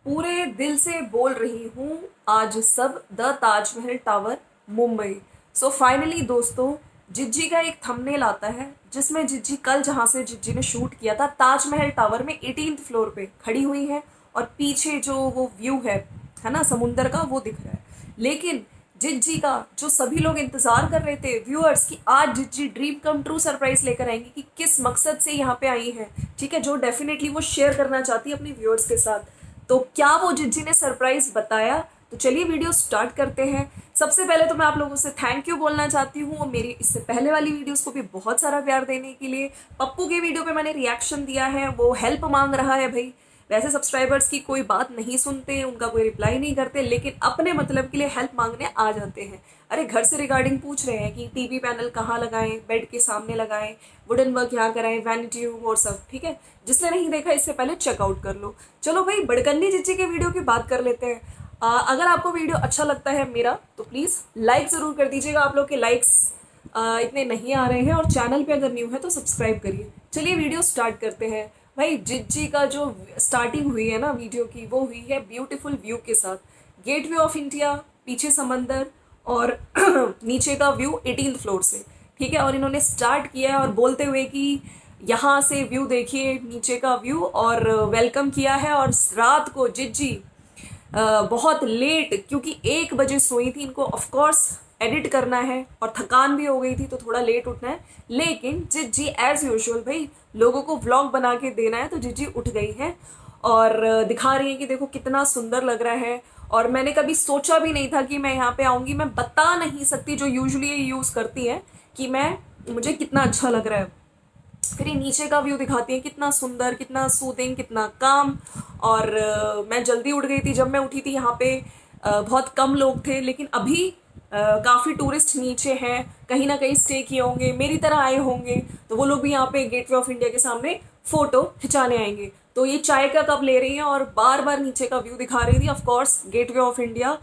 पूरे दिल से बोल रही हूँ आज सब the Taj Mahal tower Mumbai. So finally दोस्तों, जिज्जी का एक थंबनेल आता है जिसमें जिज्जी कल जहाँ से जिज्जी ने शूट किया था ताजमहल टावर में 18th फ्लोर पे खड़ी हुई है और पीछे जो वो व्यू है ना समुंदर का, वो दिख रहा है। लेकिन जिज्जी का जो सभी लोग इंतजार कर रहे थे व्यूअर्स की आज जिज्जी ड्रीम कम ट्रू सरप्राइज लेकर आएंगी कि किस मकसद से यहाँ पे आई है, ठीक है, जो डेफिनेटली वो शेयर करना चाहती है अपने व्यूअर्स के साथ। तो क्या वो जिज्जी ने सरप्राइज बताया? तो चलिए वीडियो स्टार्ट करते हैं। सबसे पहले तो मैं आप लोगों से थैंक यू बोलना चाहती हूँ और मेरी इससे पहले वाली वीडियोस को भी बहुत सारा प्यार देने के लिए। पप्पू के वीडियो पे मैंने रिएक्शन दिया है, वो हेल्प मांग रहा है भाई। वैसे सब्सक्राइबर्स की कोई बात नहीं सुनते, उनका कोई रिप्लाई नहीं करते, लेकिन अपने मतलब के लिए हेल्प मांगने आ जाते हैं। अरे घर से रिगार्डिंग पूछ रहे हैं कि टीवी पैनल कहाँ लगाएं, बेड के सामने लगाएं, वुडन वर्क यहाँ कराएं, वैनिटी रूम और सब, ठीक है। जिसने नहीं देखा इससे पहले चेकआउट कर लो। चलो भाई, बड़कन्नी जिज्जी के वीडियो की बात कर लेते हैं। अगर आपको वीडियो अच्छा लगता है मेरा तो प्लीज़ लाइक ज़रूर कर दीजिएगा। आप लोग के लाइक्स इतने नहीं आ रहे हैं और चैनल पे अगर न्यू है तो सब्सक्राइब करिए। चलिए वीडियो स्टार्ट करते हैं। भाई जिज्जी का जो स्टार्टिंग हुई है ना वीडियो की, वो हुई है ब्यूटीफुल व्यू के साथ। गेटवे ऑफ इंडिया, पीछे समंदर और नीचे का व्यू 18th फ्लोर से, ठीक है। और इन्होंने स्टार्ट किया है और बोलते हुए कि यहाँ से व्यू देखिए, नीचे का व्यू, और वेलकम किया है। और रात को जिज्जी बहुत लेट, क्योंकि 1 बजे सोई थी, इनको ऑफ कोर्स एडिट करना है और थकान भी हो गई थी तो थोड़ा लेट उठना है। लेकिन जिज्जी एज यूजुअल भाई लोगों को व्लॉग बना के देना है, तो जिज्जी उठ गई है और दिखा रही है कि देखो कितना सुंदर लग रहा है। और मैंने कभी सोचा भी नहीं था कि मैं यहाँ पे आऊँगी। मैं बता नहीं सकती, जो यूजुअली यूज़ करती हैं, कि मुझे कितना अच्छा लग रहा है। फिर ये नीचे का व्यू दिखाती है, कितना सुंदर, कितना सूदिंग, कितना काम। और मैं जल्दी उठ गई थी। जब मैं उठी थी यहाँ पे बहुत कम लोग थे, लेकिन अभी काफ़ी टूरिस्ट नीचे हैं, कहीं ना कहीं स्टे किए होंगे, मेरी तरह आए होंगे, तो वो लोग भी यहाँ पे गेटवे ऑफ इंडिया के सामने फ़ोटो खिंचाने आएंगे। तो ये चाय का कप ले रही हैं और बार बार नीचे का व्यू दिखा रही थी। Of course gateway of India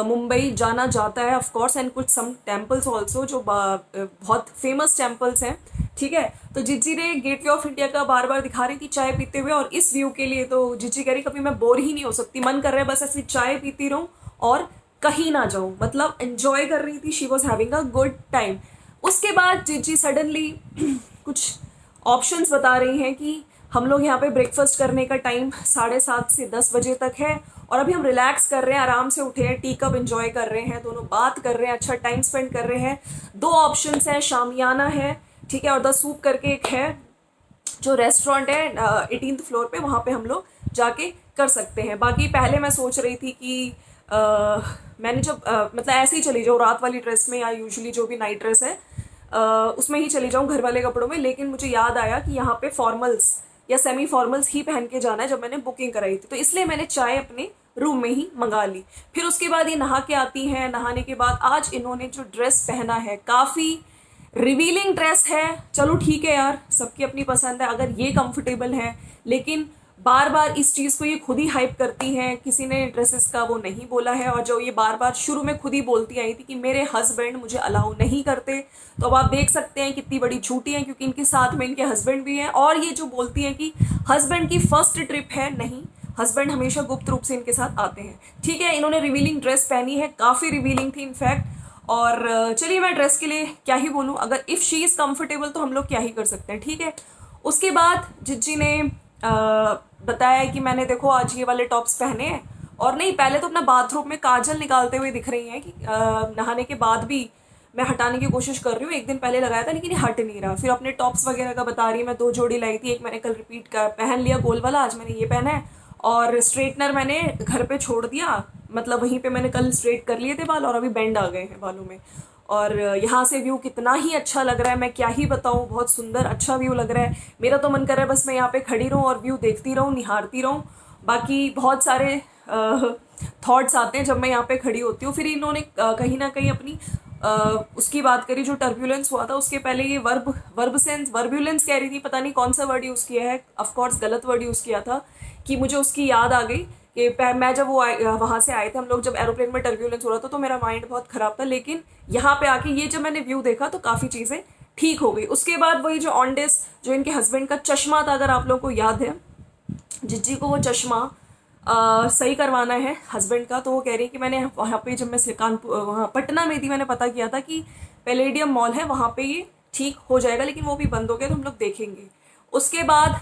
Mumbai जाना जाता है ऑफकोर्स, एंड कुछ सम टेम्पल्स ऑल्सो जो बहुत फेमस टेम्पल्स हैं, ठीक है। तो जिज्जी ने गेटवे ऑफ इंडिया का बार बार दिखा रही थी चाय पीते हुए, और इस व्यू के लिए तो जिज्जी कह रही कभी मैं बोर ही नहीं हो सकती, मन कर रहा है बस ऐसी चाय पीती रहूं और कहीं ना जाऊं। मतलब एंजॉय कर रही थी, she was having a good time. उसके बाद जिज्जी सडनली कुछ ऑप्शंस बता रही हैं कि हम लोग यहाँ पे ब्रेकफास्ट करने का टाइम 7:30 से 10 बजे तक है, और अभी हम रिलैक्स कर रहे हैं, आराम से उठे हैं, टी कप एंजॉय कर रहे हैं, दोनों बात कर रहे हैं, अच्छा टाइम स्पेंड कर रहे हैं। 2 ऑप्शंस हैं, शामियाना है, ठीक है, और द सूप करके एक है जो रेस्टोरेंट है 18th फ्लोर पे, वहाँ पे हम लोग जाके कर सकते हैं। बाकी पहले मैं सोच रही थी कि मैंने जब मतलब ऐसे ही चली जाऊँ रात वाली ड्रेस में, या यूजुअली जो भी नाइट ड्रेस है उसमें ही चली जाऊँ घर वाले कपड़ों में, लेकिन मुझे याद आया कि यहाँ पे फॉर्मल्स या सेमी फॉर्मल्स ही पहन के जाना है जब मैंने बुकिंग कराई थी, तो इसलिए मैंने चाय अपने रूम में ही मंगा ली। फिर उसके बाद ये नहा के आती हैं। नहाने के बाद आज इन्होंने जो ड्रेस पहना है काफ़ी रिवीलिंग ड्रेस है। चलो ठीक है यार, सबकी अपनी पसंद है, अगर ये कंफर्टेबल है, लेकिन बार बार इस चीज़ को ये खुद ही हाइप करती हैं, किसी ने ड्रेसेस का वो नहीं बोला है। और जो ये बार बार शुरू में खुद ही बोलती आई थी कि मेरे हस्बैंड मुझे अलाउ नहीं करते, तो अब आप देख सकते हैं कितनी बड़ी झूठी हैं, क्योंकि इनके साथ में इनके हस्बैंड भी हैं। और ये जो बोलती हैं कि हस्बैंड की फर्स्ट ट्रिप है, नहीं, हस्बैंड हमेशा गुप्त रूप से इनके साथ आते हैं, ठीक है। इन्होंने रिवीलिंग ड्रेस पहनी है, काफ़ी रिवीलिंग थी इनफैक्ट। और चलिए मैं ड्रेस के लिए क्या ही बोलूँ, अगर इफ़ शी इज़ कम्फर्टेबल तो हम लोग क्या ही कर सकते हैं, ठीक है। उसके बाद जिज्जी ने बताया कि मैंने देखो आज ये वाले टॉप्स पहने हैं, और नहीं, पहले तो अपना बाथरूम में काजल निकालते हुए दिख रही हैं कि नहाने के बाद भी मैं हटाने की कोशिश कर रही हूँ। एक दिन पहले लगाया था लेकिन ये हट नहीं रहा। फिर अपने टॉप्स वगैरह का बता रही है, मैं 2 जोड़ी लाई थी, एक मैंने कल रिपीट कर पहन लिया गोल वाला, आज मैंने ये पहना है। और स्ट्रेटनर मैंने घर पे छोड़ दिया, मतलब वहीं पे मैंने कल स्ट्रेट कर लिए थे बाल, और अभी बेंड आ गए हैं बालों में। और यहाँ से व्यू कितना ही अच्छा लग रहा है, मैं क्या ही बताऊँ, बहुत सुंदर अच्छा व्यू लग रहा है। मेरा तो मन कर रहा है बस मैं यहाँ पे खड़ी रहूँ और व्यू देखती रहूँ, निहारती रहूँ। बाकी बहुत सारे थॉट्स आते हैं जब मैं यहाँ पे खड़ी होती हूँ। फिर इन्होंने कहीं ना कहीं अपनी उसकी बात करी जो टर्ब्यूलेंस हुआ था उसके पहले, ये वर्बुलेंस कह रही थी, पता नहीं कौन सा वर्ड यूज़ किया है, ऑफकोर्स गलत वर्ड यूज़ किया था, कि मुझे उसकी याद आ गई कि मैं जब वो वहाँ से आए थे हम लोग, जब एरोप्लेन में टर्ब्यूलेंस हो रहा था तो मेरा माइंड बहुत ख़राब था, लेकिन यहाँ पे आके ये जब मैंने व्यू देखा तो काफ़ी चीज़ें ठीक हो गई। उसके बाद वही जो ऑनडेस जो इनके हस्बैंड का चश्मा था, अगर आप लोग को याद है, जिज्जी को वो चश्मा सही करवाना है हस्बैंड का। तो वो कह रही है कि मैंने वहाँ पे, जब मैं कानपुर वहाँ पटना में थी, मैंने पता किया था कि पैलेडियम मॉल है वहाँ पे ये ठीक हो जाएगा, लेकिन वो भी बंद हो गया, तो हम लोग देखेंगे। उसके बाद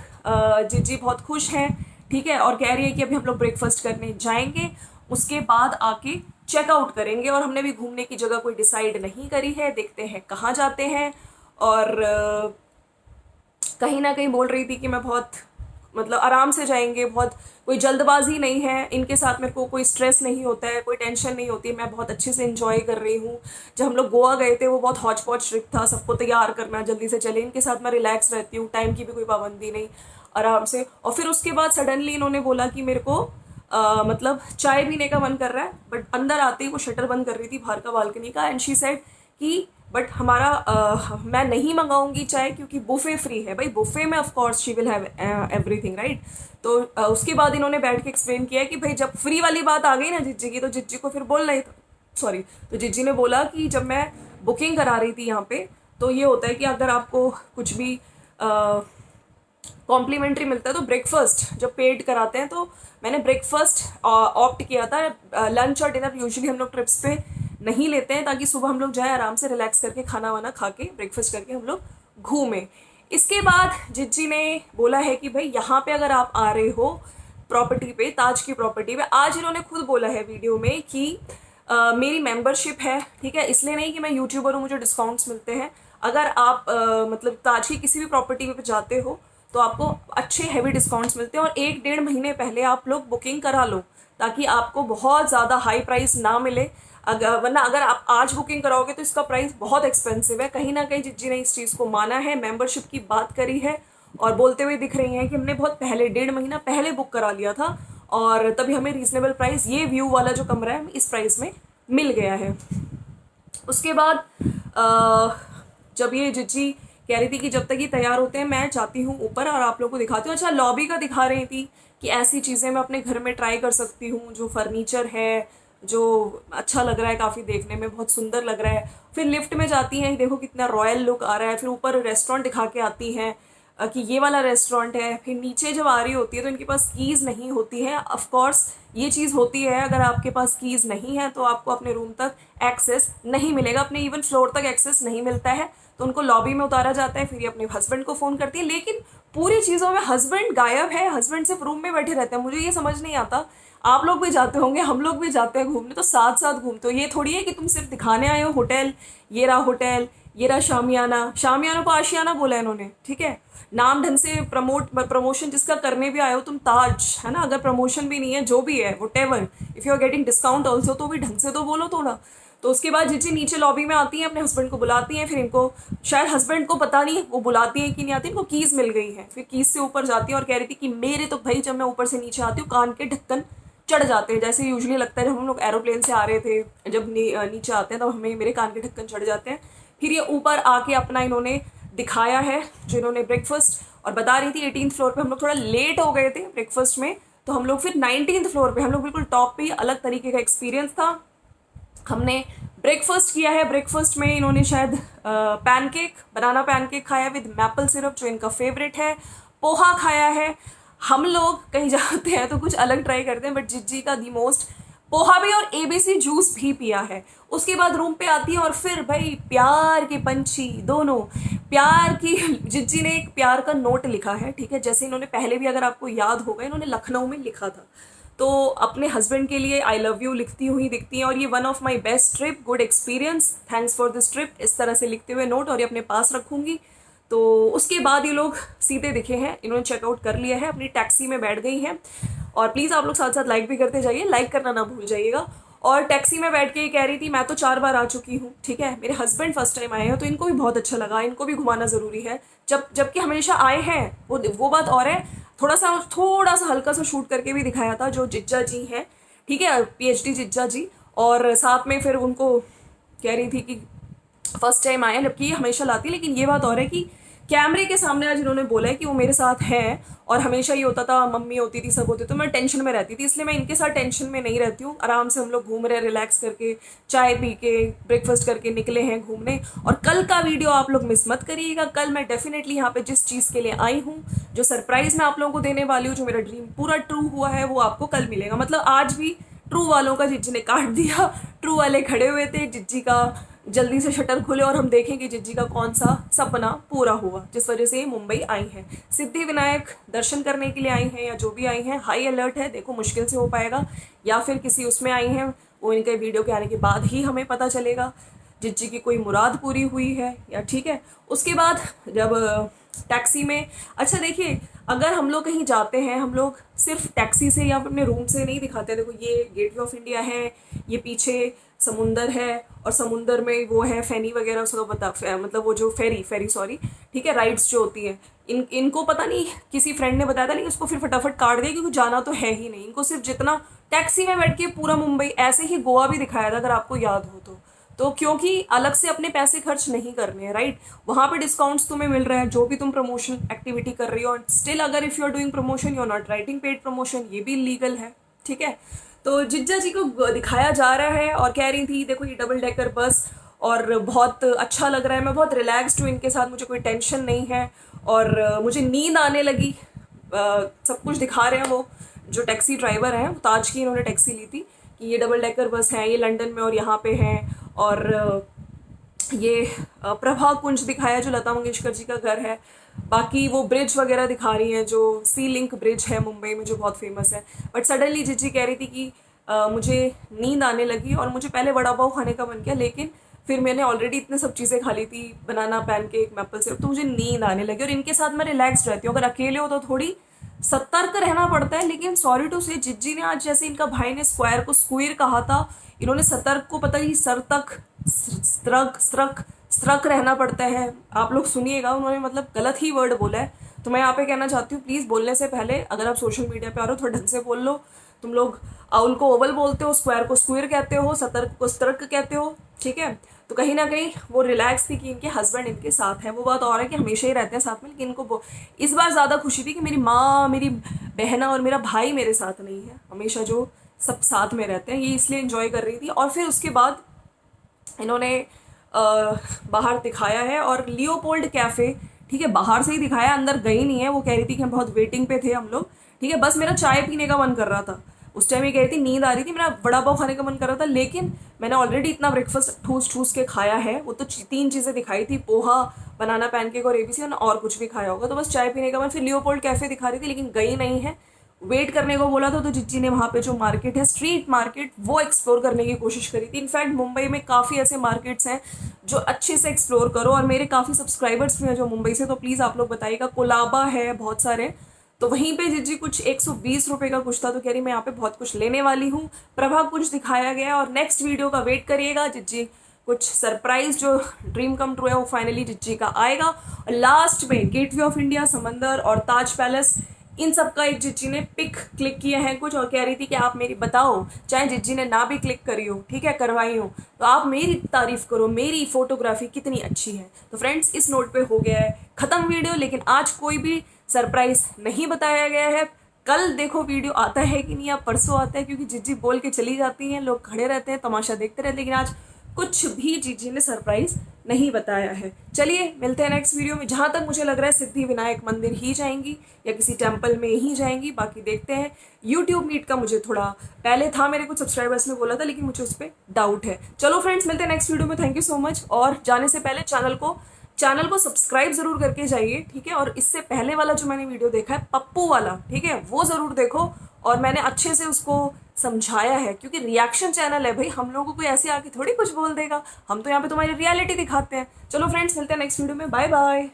जीजी बहुत खुश हैं, ठीक है, और कह रही है कि अभी हम लोग ब्रेकफास्ट करने जाएंगे, उसके बाद आके चेकआउट करेंगे। और हमने भी घूमने की जगह कोई डिसाइड नहीं करी है, देखते हैं कहाँ जाते हैं। और कहीं ना कहीं बोल रही थी कि मैं बहुत, मतलब आराम से जाएंगे, बहुत कोई जल्दबाजी नहीं है, इनके साथ मेरे को कोई स्ट्रेस नहीं होता है, कोई टेंशन नहीं होती है, मैं बहुत अच्छे से एंजॉय कर रही हूँ। जब हम लोग गोवा गए थे वो बहुत हॉच पॉच ट्रिप था, सबको तैयार करना, जल्दी से चले, इनके साथ मैं रिलैक्स रहती हूँ, टाइम की भी कोई पाबंदी नहीं, आराम से। और फिर उसके बाद सडनली इन्होंने बोला कि मेरे को मतलब चाय पीने का मन कर रहा है, बट अंदर आते ही वो शटर बंद कर रही थी बाहर का बालकनी का, एंड शी सेड कि बट हमारा मैं नहीं मंगाऊंगी चाय क्योंकि बुफे फ्री है। भाई बुफे में of course she will have everything, right. तो उसके बाद इन्होंने बैठ के एक्सप्लेन किया कि भाई जब फ्री वाली बात आ गई ना जिज्जी की, तो जिज्जी को फिर बोलना ही था, सॉरी, तो जिज्जी ने बोला कि जब मैं बुकिंग करा रही थी यहाँ पे, तो ये होता है कि अगर आपको कुछ भी कॉम्प्लीमेंट्री मिलता है तो ब्रेकफास्ट जब पेड कराते हैं, तो मैंने ब्रेकफास्ट ऑप्ट किया था। लंच और डिनर यूजुअली हम लोग ट्रिप्स पे नहीं लेते हैं, ताकि सुबह हम लोग जाए आराम से रिलैक्स करके खाना वाना खा के ब्रेकफास्ट करके हम लोग घूमें। इसके बाद जिज्जी ने बोला है कि भाई यहाँ पे अगर आप आ रहे हो प्रॉपर्टी पे, ताज की प्रॉपर्टी पे, आज इन्होंने खुद बोला है वीडियो में कि मेरी मेंबरशिप है, ठीक है, इसलिए नहीं कि मैं यूट्यूबर हूँ मुझे डिस्काउंट्स मिलते हैं। अगर आप मतलब ताज की किसी भी प्रॉपर्टी पे जाते हो तो आपको अच्छे हैवी डिस्काउंट्स मिलते हैं, और 1-1.5 महीने पहले आप लोग बुकिंग करा लो, ताकि आपको बहुत ज़्यादा हाई प्राइस ना मिले। वरना अगर आप आज बुकिंग कराओगे तो इसका प्राइस बहुत एक्सपेंसिव है। कहीं ना कहीं जिज्जी ने इस चीज़ को माना है, मेंबरशिप की बात करी है, और बोलते हुए दिख रही हैं कि हमने बहुत पहले 1.5 महीना पहले बुक करा लिया था, और तभी हमें रीजनेबल प्राइस, ये व्यू वाला जो कमरा है, इस प्राइस में मिल गया है। उसके बाद जब ये जिज्जी कह रही थी कि जब तक ये तैयार होते हैं मैं जाती हूँ ऊपर और आप लोगों को दिखाती हूँ। अच्छा, लॉबी का दिखा रही थी कि ऐसी चीज़ें मैं अपने घर में ट्राई कर सकती हूँ, जो फर्नीचर है, जो अच्छा लग रहा है, काफ़ी देखने में बहुत सुंदर लग रहा है। फिर लिफ्ट में जाती हैं, देखो कितना रॉयल लुक आ रहा है। फिर ऊपर रेस्टोरेंट दिखा के आती हैं कि ये वाला रेस्टोरेंट है। फिर नीचे जब आ रही होती है तो इनके पास कीज़ नहीं होती है। ऑफ कोर्स ये चीज़ होती है, अगर आपके पास कीज़ नहीं है तो आपको अपने रूम तक एक्सेस नहीं मिलेगा, अपने इवन फ्लोर तक एक्सेस नहीं मिलता है। तो उनको लॉबी में उतारा जाता है, फिर ये अपने हस्बैंड को फ़ोन करती है। लेकिन पूरी चीज़ों में हस्बैंड गायब है, हस्बैंड सिर्फ रूम में बैठे रहते हैं। मुझे ये समझ नहीं आता, आप लोग भी जाते होंगे, हम लोग भी जाते हैं घूमने, तो साथ साथ घूमते हो। ये थोड़ी है कि तुम सिर्फ दिखाने आए हो होटल, ये रहा होटल, ये रहा शामियाना। शामियाना को आशियाना बोला है इन्होंने, ठीक है। नाम ढंग से प्रमोशन जिसका करने भी आए हो तुम, ताज है ना। अगर प्रमोशन भी नहीं है, जो भी है, whatever, if you are getting discount also, तो भी ढंग से तो बोलो थोड़ा। तो उसके बाद जिज्जी नीचे लॉबी में आती हैं, अपने हस्बैंड को बुलाती हैं। फिर इनको शायद हस्बैंड को पता नहीं वो बुलाती है कि नहीं आती, इनको कीज़ मिल गई है। फिर कीज़ से ऊपर जाती है और कह रही थी कि मेरे तो भाई जब मैं ऊपर से नीचे आती हूँ कान के ढक्कन चढ़ जाते हैं। जैसे यूजुअली लगता है जब हम लोग एरोप्लेन से आ रहे थे, जब नीचे आते हैं तब हमें मेरे कान के ढक्कन चढ़ जाते हैं। फिर ये ऊपर आके अपना इन्होंने दिखाया है जो इन्होंने ब्रेकफास्ट, और बता रही थी 18th फ्लोर पे हम लोग थोड़ा लेट हो गए थे ब्रेकफास्ट में, तो हम लोग फिर 19th फ्लोर पे, हम लोग बिल्कुल टॉप पे, अलग तरीके का एक्सपीरियंस था। हमने ब्रेकफास्ट किया है। ब्रेकफास्ट में इन्होंने शायद पैनकेक, बनाना पैनकेक खाया विद मैपल सिरप, जो इनका फेवरेट है। पोहा खाया है। हम लोग कहीं जाते हैं तो कुछ अलग ट्राई करते हैं, बट जिज्जी का दी मोस्ट पोहा भी, और एबीसी जूस भी पिया है। उसके बाद रूम पे आती है और फिर भाई प्यार के पंछी दोनों, प्यार की, जिज्जी ने एक प्यार का नोट लिखा है, ठीक है। जैसे इन्होंने पहले भी, अगर आपको याद होगा, इन्होंने लखनऊ में लिखा था, तो अपने हस्बैंड के लिए आई लव यू लिखती हुई दिखती हैं। और ये one of my best trip, good experience, thanks for this trip, इस तरह से लिखते हुए नोट, और ये अपने पास रखूंगी। तो उसके बाद ये लोग सीधे दिखे हैं, इन्होंने चेकआउट कर लिया है, अपनी टैक्सी में बैठ गई हैं। और प्लीज़ आप लोग साथ साथ लाइक भी करते जाइए, लाइक करना ना भूल जाइएगा। और टैक्सी में बैठ के ये कह रही थी मैं तो 4 बार आ चुकी हूँ, ठीक है, मेरे हस्बैंड फर्स्ट टाइम आए हैं तो इनको भी बहुत अच्छा लगा, इनको भी घुमाना ज़रूरी है, जबकि हमेशा आए हैं। वो बात और है। थोड़ा सा हल्का सा शूट करके भी दिखाया था, जो जिज्जा जी हैं, ठीक है, PhD जिज्जा जी, और साथ में फिर उनको कह रही थी कि फर्स्ट टाइम आए, जबकि ये हमेशा लाती है। लेकिन ये बात और है कि कैमरे के सामने आज इन्होंने बोला है कि वो मेरे साथ हैं, और हमेशा ये होता था, मम्मी होती थी, सब होते, तो मैं टेंशन में रहती थी, इसलिए मैं इनके साथ टेंशन में नहीं रहती हूँ। आराम से हम लोग घूम रहे हैं, रिलैक्स करके, चाय पी के, ब्रेकफास्ट करके निकले हैं घूमने। और कल का वीडियो आप लोग मिस मत करिएगा। कल मैं डेफिनेटली यहाँ पे जिस चीज़ के लिए आई हूँ, जो सरप्राइज मैं आप लोगों को देने वाली हूँ, जो मेरा ड्रीम पूरा ट्रू हुआ है, वो आपको कल मिलेगा। मतलब आज भी ट्रू वालों का जिज्जी ने काट दिया, ट्रू वाले खड़े हुए थे, जिज्जी का जल्दी से शटर खुले और हम देखेंगे जिज्जी का कौन सा सपना पूरा हुआ, जिस वजह से ये मुंबई आई हैं। सिद्धि विनायक दर्शन करने के लिए आई हैं या जो भी आई हैं, हाई अलर्ट है, देखो मुश्किल से हो पाएगा, या फिर किसी उसमें आई हैं, वो इनके वीडियो के आने के बाद ही हमें पता चलेगा जिज्जी की कोई मुराद पूरी हुई है या ठीक है। उसके बाद जब टैक्सी में, अच्छा देखिए, अगर हम लोग कहीं जाते हैं, हम लोग सिर्फ टैक्सी से या अपने रूम से नहीं दिखाते। देखो ये गेटवे ऑफ इंडिया है, ये पीछे समुंदर है, और समुंदर में वो है फैनी वगैरह, उसका बता मतलब वो जो फेरी सॉरी, ठीक है, राइड्स जो होती हैं, इनको पता नहीं, किसी फ्रेंड ने बताया था, लेकिन उसको फिर फटाफट काट दिया क्योंकि जाना तो है ही नहीं। इनको सिर्फ जितना टैक्सी में बैठ के पूरा मुंबई, ऐसे ही गोवा भी दिखाया था अगर आपको याद हो तो क्योंकि अलग से अपने पैसे खर्च नहीं करने हैं, राइट। वहाँ पे डिस्काउंट्स तुम्हें मिल रहे हैं जो भी तुम प्रमोशन एक्टिविटी कर रही हो। स्टिल अगर if you are doing promotion, you are not writing paid promotion, ये भी लीगल है, ठीक है। तो जिज्जा जी को दिखाया जा रहा है और कह रही थी देखो ये डबल डेकर बस, और बहुत अच्छा लग रहा है, मैं बहुत रिलैक्स्ड हूँ इनके साथ, मुझे कोई टेंशन नहीं है, और मुझे नींद आने लगी। सब कुछ दिखा रहे हैं वो जो टैक्सी ड्राइवर हैं, ताज की इन्होंने टैक्सी ली थी कि ये डबल डेकर बस है, ये लंदन में और यहाँ पे हैं, और ये प्रभा कुंज दिखाया जो लता मंगेशकर जी का घर है। बाकी वो ब्रिज वगैरह दिखा रही हैं जो सी लिंक ब्रिज है मुंबई में जो बहुत फेमस है। बट सडनली जिज्जी कह रही थी कि मुझे नींद आने लगी और मुझे पहले वड़ा पाव खाने का मन किया, लेकिन फिर मैंने ऑलरेडी इतने सब चीज़ें खा ली थी, बनाना पैनकेक, मैपल सिरप, तो मुझे नींद आने लगी। और इनके साथ मैं रिलैक्स रहती हूँ। अगर अकेले हो तो थोड़ी सतर्क रहना पड़ता है, लेकिन सॉरी टू से जिज्जी ने आज, जैसे इनका भाई ने स्क्वायर को स्क्वीर कहा था, इन्होंने सतर्क को पता ही सर तक स्त्रक रहना पड़ता है। आप लोग सुनिएगा, उन्होंने मतलब गलत ही वर्ड बोला है। तो मैं यहाँ पे कहना चाहती हूँ, प्लीज़ बोलने से पहले अगर आप सोशल मीडिया पे आ रहे हो थोड़ा ढंग से बोल लो। तुम लोग आउल को ओवल बोलते हो, स्क्वायर को स्क्वीर कहते हो, सतर्क को स्त्रक कहते हो, ठीक है। तो कहीं ना कहीं वो रिलैक्स थी कि इनके हस्बैंड इनके साथ हैं। वो बात और है कि हमेशा ही रहते हैं साथ में, लेकिन इनको इस बार ज़्यादा खुशी थी कि मेरी माँ, मेरी बहना और मेरा भाई मेरे साथ नहीं है। हमेशा जो सब साथ में रहते हैं, ये इसलिए इन्जॉय कर रही थी। और फिर उसके बाद इन्होंने बाहर दिखाया है, और लियोपोल्ड कैफ़े, ठीक है, बाहर से ही दिखाया, अंदर गई नहीं है। वो कह रही थी कि हम बहुत वेटिंग पे थे हम लोग, ठीक है, बस मेरा चाय पीने का मन कर रहा था उस टाइम। ये कह रही थी नींद आ रही थी, मेरा वड़ा पाव खाने का मन कर रहा था, लेकिन मैंने ऑलरेडी इतना ब्रेकफास्ट ठूस ठूस के खाया है। वो तो 3 चीज़ें दिखाई थी, पोहा, बनाना पैनकेक और एबीसी, और कुछ भी खाया होगा, तो बस चाय पीने का मन। फिर लियोपोल्ड कैफ़े दिखा रही थी, लेकिन गई नहीं है। वेट करने को बोला था, तो जिज्जी ने वहाँ पे जो मार्केट है, स्ट्रीट मार्केट, वो एक्सप्लोर करने की कोशिश करी थी। इनफैक्ट मुंबई में काफ़ी ऐसे मार्केट्स हैं जो अच्छे से एक्सप्लोर करो, और मेरे काफ़ी सब्सक्राइबर्स भी हैं जो मुंबई से, तो प्लीज़ आप लोग बताइएगा। कोलाबा है बहुत सारे, तो वहीं पे जिज्जी कुछ 120 रुपये का कुछ था, तो कह रही मैं यहाँ पे बहुत कुछ लेने वाली हूँ। प्रभा कुछ दिखाया गया, और नेक्स्ट वीडियो का वेट करिएगा। जिज्जी कुछ सरप्राइज जो ड्रीम कम ट्रू है वो फाइनली जिज्जी का आएगा। और लास्ट में गेटवे ऑफ इंडिया, समंदर और ताज पैलेस, इन सब का एक जिज्जी ने पिक क्लिक किया है कुछ, और कह रही थी कि आप मेरी बताओ, चाहे जिज्जी ने ना भी क्लिक करी हो, ठीक है, करवाई हो, तो आप मेरी तारीफ करो, मेरी फोटोग्राफी कितनी अच्छी है। तो फ्रेंड्स, इस नोट पे हो गया है खत्म वीडियो, लेकिन आज कोई भी सरप्राइज नहीं बताया गया है। कल देखो वीडियो आता है कि नहीं, या परसों आता है, क्योंकि जिज्जी बोल के चली जाती हैं, लोग खड़े रहते हैं, तमाशा देखते रहते हैं, लेकिन आज कुछ भी जिज्जी ने सरप्राइज नहीं बताया है। चलिए मिलते हैं नेक्स्ट वीडियो में। जहाँ तक मुझे लग रहा है सिद्धि विनायक मंदिर ही जाएंगी या किसी टेम्पल में ही जाएंगी, बाकी देखते हैं। यूट्यूब मीट का मुझे थोड़ा पहले था, मेरे कुछ सब्सक्राइबर्स ने बोला था, लेकिन मुझे उस पर डाउट है। चलो फ्रेंड्स, मिलते हैं नेक्स्ट वीडियो में। Thank you so much. और जाने से पहले चैनल को सब्सक्राइब जरूर करके जाइए, ठीक है। और इससे पहले वाला जो मैंने वीडियो देखा है पप्पू वाला, ठीक है, वो जरूर देखो, और मैंने अच्छे से उसको समझाया है, क्योंकि रिएक्शन चैनल है भाई, हम लोगों को कोई ऐसे आके थोड़ी कुछ बोल देगा। हम तो यहाँ पे तुम्हारी रियलिटी दिखाते हैं। चलो फ्रेंड्स, मिलते हैं नेक्स्ट वीडियो में। Bye bye.